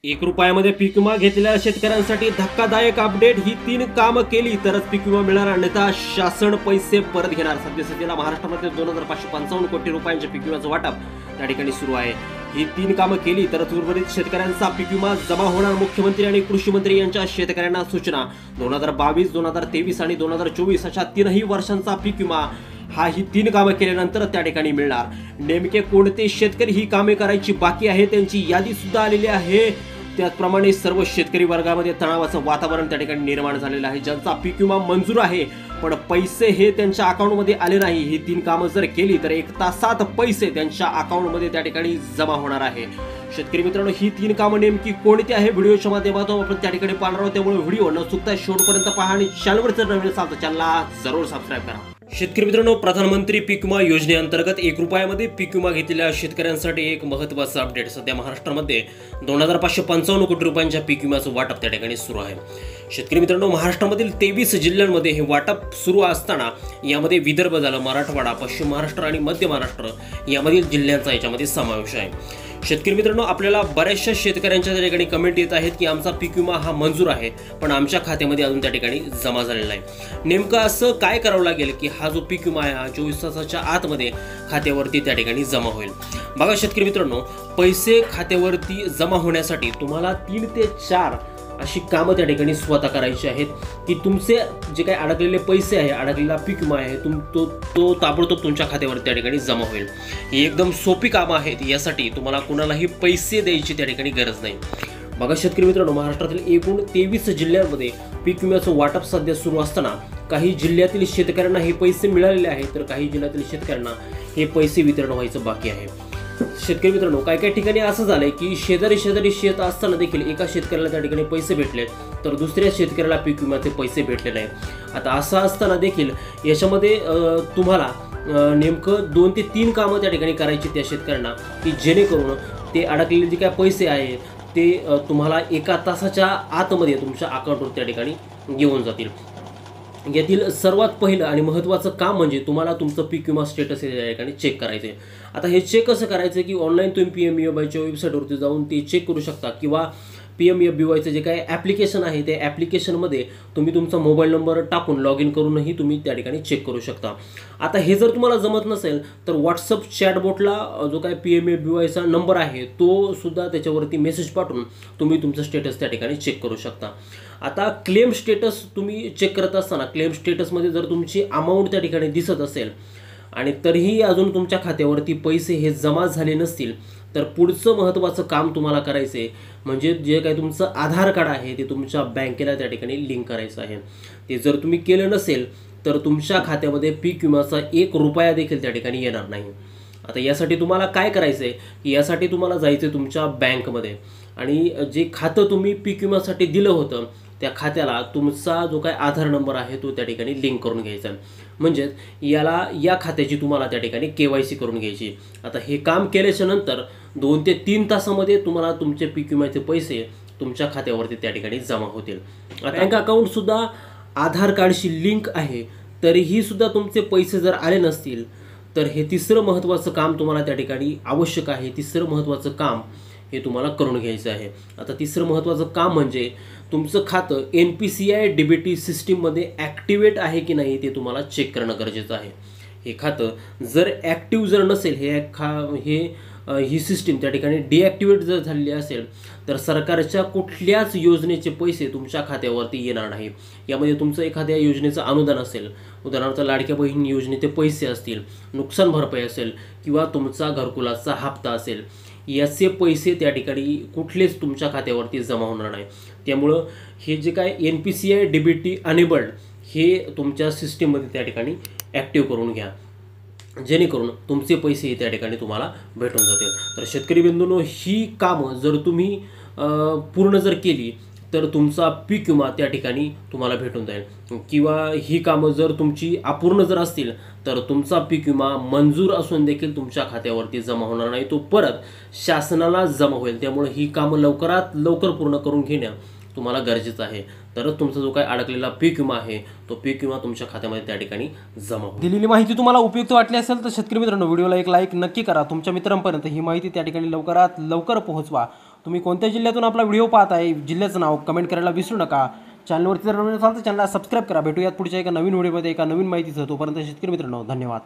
₹1 पीक विमा घेतलेल्या शेतकऱ्यांसाठी धक्कादायक अपडेट। ही 3 कामं केली तरच पीक विमा मिळणार, अन्यथा शासन पैसे परत घेणार। सध्याला महाराष्ट्रामध्ये 2555 कोटी रुपयांचे पीक विम्याचं वाटप त्या ठिकाणी सुरू आहे। ही 3 कामं केली तरच उर्वरित शेतकऱ्यांचा पीक विमा जमा होणार। मुख्यमंत्री आणि कृषी मंत्री यांच्या शेतकऱ्यांना सूचना। 2022, 2023 आणि 2024 अशा 3ही वर्षांचा पीक विमा ही 3 कामं केल्यानंतर त्या ठिकाणी मिळणार। नेमके कोणते शेतकरी ही कामे करायची बाकी आहे त्यांची यादी सुद्धा आलेली आहे। त्याचप्रमाणे सर्व शेतकरी वर्गामध्ये तणावाचं वातावरण त्या ठिकाणी निर्माण झालेलं आहे। ज्यांचा पीक विमा मंजूर आहे पण पैसे हे त्यांच्या अकाउंटमध्ये आले नाही, ही 3 कामं जर केली तर 1 तासात पैसे त्यांच्या अकाउंटमध्ये त्या ठिकाणी जमा होणार आहे। शेतकरी मित्रांनो, ही 3 कामं नेमकी कोणती आहे व्हिडिओच्या माध्यमातून आपण त्या ठिकाणी पाहणार आहोत। त्यामुळे व्हिडिओ न चुकता शेवटपर्यंत पहा आणि चॅनलवर जर नवीन असाल तर चॅनलला जरूर सबस्क्राइब करा। शेतकरी मित्रांनो, प्रधानमंत्री पीक विमा योजनेअंतर्गत ₹1 पीक विमा घेतलेल्या शेतकऱ्यांसाठी एक महत्त्वाचं अपडेट। सध्या महाराष्ट्रामध्ये 2555 कोटी रुपयांच्या पीक विम्याचं वाटप त्या ठिकाणी सुरू आहे। शेतकरी मित्रांनो, महाराष्ट्रामधील 23 जिल्ह्यांमध्ये हे वाटप सुरू असताना यामध्ये विदर्भ झालं, मराठवाडा, पश्चिम महाराष्ट्र आणि मध्य महाराष्ट्र यामधील जिल्ह्यांचा याच्यामध्ये समावेश आहे। शेतकरी मित्रांनो, आपल्याला बऱ्याचशा शेतकऱ्यांच्या त्या ठिकाणी कमेंट येत आहेत की आमचा पीक विमा हा मंजूर आहे पण आमच्या खात्यामध्ये अजून त्या ठिकाणी जमा झालेला आहे। नेमकं असं काय करावं लागेल की हा जो पीक विमा आहे हा 24 तासाच्या आतमध्ये खात्यावरती त्या ठिकाणी जमा होईल। बघा शेतकरी मित्रांनो, पैसे खात्यावरती जमा होण्यासाठी तुम्हाला 3 ते 4 अशी कामं त्या ठिकाणी स्वतः करायची आहेत की तुमचे जे काही अडकलेले पैसे आहे, अडकलेला पीक विमा आहे तो ताबडतोब तुमच्या खात्यावर त्या ठिकाणी जमा होईल। ही एकदम सोपी कामं आहेत, यासाठी तुम्हाला कुणालाही पैसे द्यायची त्या ठिकाणी गरज नाही। बघा शेतकरी मित्रांनो, महाराष्ट्रातील एकूण 23 जिल्ह्यांमध्ये पीक विम्याचं वाटप सध्या सुरू असताना काही जिल्ह्यातील शेतकऱ्यांना हे पैसे मिळालेले आहेत तर काही जिल्ह्यातील शेतकऱ्यांना हे पैसे वितरण व्हायचं बाकी आहे। शेतकरी मित्रांनो, काही ठिकाणी असं झालंय की शेजारी शेत असताना देखील एका शेतकऱ्याला त्या ठिकाणी पैसे भेटले तर दुसऱ्या शेतकऱ्याला पीक विम्याचे पैसे भेटले नाहीत। आता असं असताना देखील याच्यामध्ये तुम्हाला नेमकं 2 ते 3 कामं त्या ठिकाणी करायची त्या शेतकऱ्यांना की जेणेकरून ते अडकलेले जे काय पैसे आहेत ते तुम्हाला 1 तासाच्या आतमध्ये तुमच्या अकाउंटवर त्या ठिकाणी घेऊन जातील। यातील सर्वात पहिलं आणि महत्त्वाचं काम म्हणजे तुम्हाला तुमचं पीक विमा स्टेटस या ठिकाणी चेक करायचं आहे। आता हे चेक कसं करायचं की ऑनलाईन तुम्ही PMFBYच्या वेबसाईटवरती जाऊन ते चेक करू शकता किंवा PMFBYचं जे काही ॲप्लिकेशन आहे त्या ॲप्लिकेशनमध्ये तुम्ही तुमचा मोबाईल नंबर टाकून लॉग इन करूनही तुम्ही त्या ठिकाणी चेक करू शकता। आता हे जर तुम्हाला जमत नसेल तर व्हॉट्सअप चॅटबॉटला जो काही PMFBYचा नंबर आहे तो सुद्धा त्याच्यावरती मेसेज पाठवून तुम्ही तुमचं स्टेटस त्या ठिकाणी चेक करू शकता। आता क्लेम स्टेटस तुम्ही चेक करत असताना क्लेम स्टेटसमध्ये जर तुमची अमाऊंट त्या ठिकाणी दिसत असेल आणि तरीही अजून तुमच्या खात्यावरती पैसे हे जमा झाले नसतील तर पुढचं महत्त्वाचं काम तुम्हाला करायचं आहे म्हणजे जे काही तुमचं आधार कार्ड आहे ते तुमच्या बँकेला त्या ठिकाणी लिंक करायचं आहे। ते जर तुम्ही केलं नसेल तर तुमच्या खात्यामध्ये पीक विम्याचा ₹1 देखील त्या ठिकाणी येणार नाही। आता यासाठी तुम्हाला काय करायचं आहे की यासाठी तुम्हाला जायचं आहे तुमच्या बँकमध्ये आणि जे खातं तुम्ही पीक विम्यासाठी दिलं होतं त्या खात्याला तुमचा जो काही आधार नंबर आहे तो त्या ठिकाणी लिंक करून घ्यायचा। म्हणजेच या खात्याची तुम्हाला त्या ठिकाणी KYC करून घ्यायची। आता हे काम केल्याच्या नंतर 2 ते 3 तासामध्ये तुम्हाला तुमचे पीक विम्याचे पैसे तुमच्या खात्यावरती त्या ठिकाणी जमा होतील। बँक अकाउंट सुद्धा आधार कार्डशी लिंक आहे तरीही सुद्धा तुमचे पैसे जर आले नसतील तर हे तिसरं महत्त्वाचं काम तुम्हाला त्या ठिकाणी आवश्यक आहे। तिसरं महत्त्वाचं काम हे तुम्हाला करून घ्यायचं आहे। आता तिसरं महत्त्वाचं काम म्हणजे तुमचं खातं NPCI DBT सिस्टीममध्ये ॲक्टिवेट आहे की नाही ते तुम्हाला चेक करणं गरजेचं आहे। हे खातं जर ॲक्टिव्ह जर नसेल ही सिस्टीम त्या ठिकाणी डिॲक्टिवेट जर झालेली असेल तर सरकारच्या कुठल्याच योजनेचे पैसे तुमच्या खात्यावरती येणार नाही। यामध्ये तुमचं एखाद्या योजनेचं अनुदान असेल, उदाहरणार्थ लाडक्या बहीण योजनेचे पैसे असतील, नुकसान भरपाई असेल किंवा तुमचा घरकुलाचा हप्ता असेल, याचे पैसे त्या ठिकाणी कुठलेच तुमच्या खात्यावरती जमा होणार नाही। त्यामुळं हे जे काय NPCI DBT अनेबल्ड हे तुमच्या सिस्टीममध्ये त्या ठिकाणी ॲक्टिव्ह करून घ्या जेणेकरून तुमचे पैसे त्या ठिकाणी तुम्हाला भेटून जातील। तर शेतकरी बंधूंनो, ही कामं जर तुम्ही पूर्ण जर केली तर तुमचा पीक विमा त्या ठिकाणी तुम्हाला भेटून जाईल किंवा ही कामं जर तुमची अपूर्ण जर असतील तर तुमचा पीक विमा मंजूर असून देखील तुमच्या खात्यावरती जमा होणार नाही, तो परत शासनाला जमा होईल। त्यामुळे ही कामं लवकरात लवकर पूर्ण करून घेणं तुम्हाला गरजेचं आहे, तरच तुमचा जो काही अडकलेला पीक विमा आहे तो पीक विमा तुमच्या खात्यामध्ये त्या ठिकाणी जमा होईल। दिलेली माहिती तुम्हाला उपयुक्त वाटली असेल तर शेतकरी मित्रांनो, व्हिडिओला एक लाईक नक्की करा। तुमच्या मित्रांपर्यंत ही माहिती त्या ठिकाणी लवकरात लवकर पोहोचवा। तुम्ही कोणत्या जिल्ह्यातून आपला व्हिडिओ पाहत आहे जिल्ह्याचं नाव कमेंट करायला विसरू नका. चॅनलवरती जर नवीन असाल तर चॅनलला सबस्क्राईब करा. भेटूयात पुढच्या एका नवीन व्हिडिओमध्ये एका नवीन माहितीचं. तोपर्यंत शेतकरी मित्रांनो धन्यवाद.